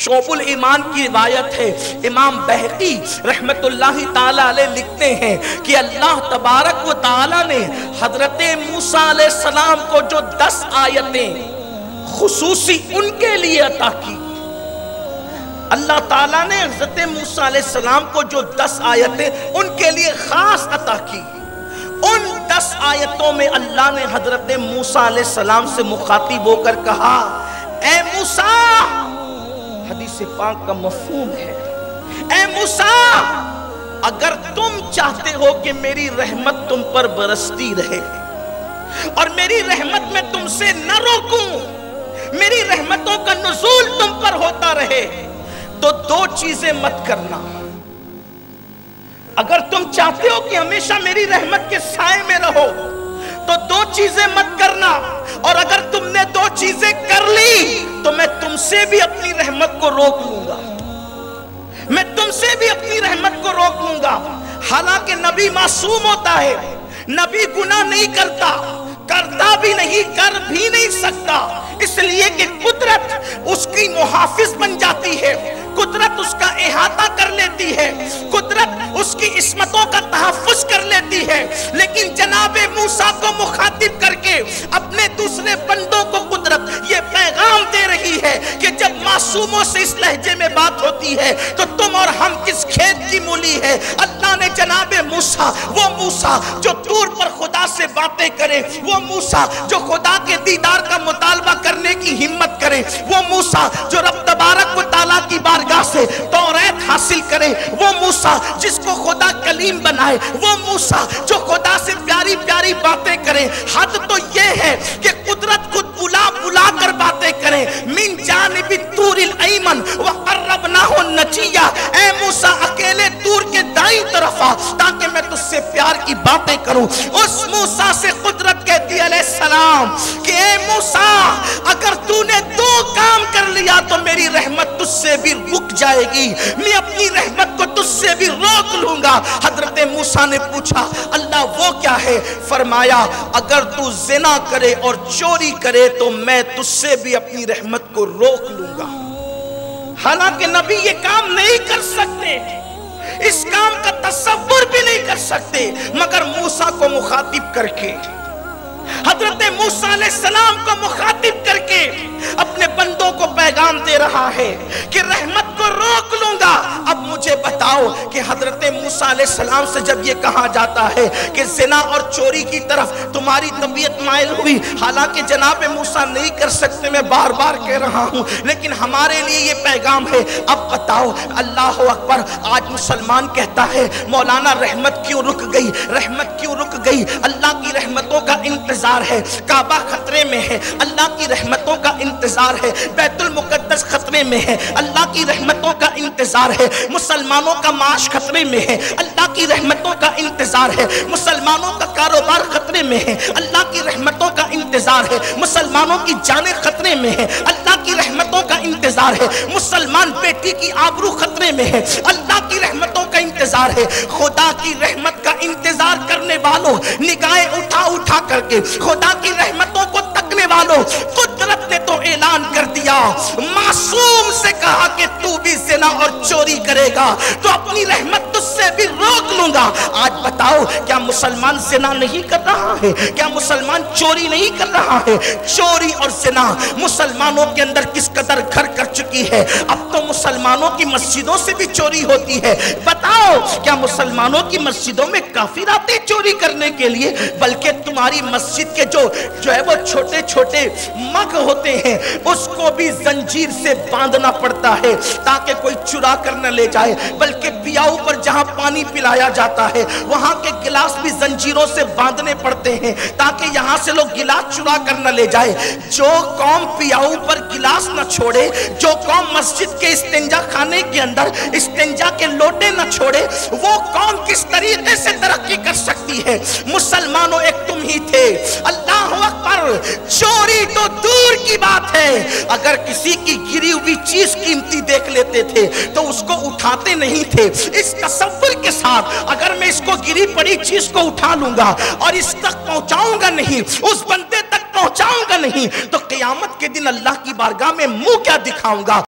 شعب الایمان کی روایت ہے، امام بہقی رحمت اللہ تعالی علیہ لکھتے ہیں کہ اللہ تبارک و تعالی نے حضرت موسیٰ علیہ السلام کو جو 10 آیتیں خصوصی ان کے لیے عطا کی، اللہ تعالیٰ نے حضرت موسیٰ علیہ السلام کو جو 10 آیتیں ان کے لیے خاص عطا کی، ان 10 آیتوں میں اللہ نے حضرت موسیٰ علیہ السلام سے مخاطب ہو کر کہا، اے موسیٰ، حدیث پاک کا مفہوم ہے، اے موسیٰ، اگر تم چاہتے ہو کہ میری رحمت تم پر برستی رہے اور میری رحمت میں تم سے نہ روکوں، میری رحمتوں کا نزول تم پر ہوتا رہے، تو 2 چیزیں مت کرنا۔ اگر تم چاہتے ہو کہ ہمیشہ میری رحمت کے سائے میں رہو تو 2 چیزیں مت کرنا، اور اگر تم نے 2 چیزیں کر لی تو میں تم سے بھی اپنی رحمت کو روک لوں گا، میں تم سے بھی اپنی رحمت کو روک لوں گا۔ حالانکہ نبی معصوم ہوتا ہے، نبی گناہ نہیں کرتا بھی نہیں، کر بھی نہیں سکتا، اس لیے کہ قدرت اس کی محافظ بن جاتی ہے، قدرت اس کا احاطہ کر لیتی ہے، قدرت اس کی عصمتوں کا تحفظ کر لیتی ہے۔ لیکن جناب موسیٰ کو مخاطب کر کے اپنے دوسرے بندوں کو قدرت یہ پیغام دے رہی ہے کہ جب معصوموں سے اس لہجے میں بات ہوتی ہے تو تم اور ہم کس کھیت کی مولی ہے۔ اللہ نے جناب موسیٰ، وہ موسیٰ جو طور پر خدا سے باتیں کرے، وہ موسیٰ جو خدا کے دیدار کا مطالبہ کرنے کی ہمت کرے، وہ موسیٰ جو رب تبارک و تعالیٰ کی بارگاہ سے توریت حاصل کرے، وہ موسیٰ جس کو خدا کلیم بنائے، وہ موسیٰ جو خدا سے پیاری پیاری باتیں کرے۔ حد تو یہ ہے کہ قدرت خود بلا بلا کر باتیں کرے، من جانب طور الایمن وقربناہ نجیہ، اے موسیٰ اکیلے طور کے دائیں طرف آ تاکہ میں تجھ سے پیار کی باتیں کروں۔ اس موسیٰ سے قدرت کہتی ہے علیہ السلام کہ اے موسیٰ، اگر تو نے 2 کام کر لیا تو میری رحمت تجھ سے بھی رک جائے گی، میں اپنی رحمت کو تجھ سے بھی روک لوں گا۔ حضرت موسیٰ نے پوچھا اللہ وہ کیا ہے؟ فرمایا اگر تو زنا کرے اور چوری کرے تو میں تجھ سے بھی اپنی رحمت کو روک لوں گا۔ حالانکہ نبی یہ کام نہیں کر سکتے، اس کام کا تصور بھی نہیں کر سکتے، مگر موسیٰ کو مخاطب کر کے، حضرت موسیٰ علیہ السلام کو مخاطب کر کے اپنے بندوں کو پیغام دے رہا ہے کہ رحمت کو روک لوں گا۔ اب مجھے بتاؤ کہ حضرت موسیٰ علیہ السلام سے جب یہ کہا جاتا ہے کہ زنا اور چوری کی طرف تمہاری طبیعت مائل ہوئی، حالانکہ جناب موسیٰ نہیں کر سکتے، میں بار بار کہہ رہا ہوں، لیکن ہمارے لیے یہ پیغام ہے۔ اب بتاؤ، اللہ اکبر، آج مسلمان کہتا ہے مولانا رحمت کیوں رک گئی، رحمت کیوں رک گئی؟ اللہ کی رحمتوں کا انتظار ہے، کعبہ خطرے میں ہے، اللہ کی رحمتوں کا انتظار ہے، بیت المقدس خطرے میں ہے، اللہ کی رحمتوں کا انتظار ہے، مسلمانوں کا معاش خطرے میں ہے، اللہ کی رحمتوں کا انتظار ہے، مسلمانوں کا کاروبار خطرے میں ہے، اللہ کی رحمتوں کا انتظار ہے، مسلمانوں کی جانیں خطرے میں ہے، اللہ کی رحمتوں کا انتظار ہے، مسلمان بیٹی کی آبرو خطرے میں ہے، اللہ کی رحمتوں کا انتظار ہے۔ خدا کی رحمت کا انتظار کرنے والوں، نگاہیں اٹھا اٹھا کر کے خدا کی رحمتوں کو تکنے والوں، قدرت نے تو اعلان کر دیا، معصوم سے کہا کہ تو بھی زنا اور چوری کرے گا تو اپنی رحمت تجھ سے بھی روک لوں گا۔ آج بتاؤ، کیا مسلمان زنا نہیں کر رہا ہے؟ کیا مسلمان چوری نہیں کر رہا ہے؟ چوری اور زنا مسلمانوں کے اندر کس قدر گھر کر چکی ہے۔ اب تو مسلمانوں کی مسجدوں سے بھی چوری ہوتی ہے۔ بتاؤ، کیا مسلمانوں کی مسجدوں میں کافر آتے چوری کرنے کے لیے؟ بلکہ تمہاری مسجد کے جو ہے وہ چھوٹے چھوٹے مگ ہوتے ہیں، اس کو بھی زنجیر سے باندھنا پڑتا ہے تاکہ کوئی چرا کر نہ لے جائے۔ بلکہ پیاؤ پر جہاں پانی پلایا جاتا ہے وہاں کے گلاس بھی زنجیروں سے باندھنے پڑتے ہیں تاکہ یہاں سے لوگ گلاس چرا کر نہ لے جائے۔ جو قوم پیاؤ پر گلاس نہ چھوڑے، جو قوم مسجد کے استنجا خانے کے اندر استنجا کے لوٹے نہ چھوڑے، وہ قوم کس طریقے سے ترقی کر سکتی ہے؟ مسلمانوں، ایک تم ہی تھے۔ اللہ اکبر، چوری تو دور کی بات ہے، اگر کسی کی گری ہوئی چیز قیمتی دیکھ لیتے تھے تو اس کو اٹھاتے نہیں تھے، اس تصور کے ساتھ اگر میں اس کو گری پڑی چیز کو اٹھا لوں گا اور اس تک پہنچاؤں گا نہیں، اس بندے تک پہنچاؤں گا نہیں، تو قیامت کے دن اللہ کی بارگاہ میں منہ کیا دکھاؤں گا؟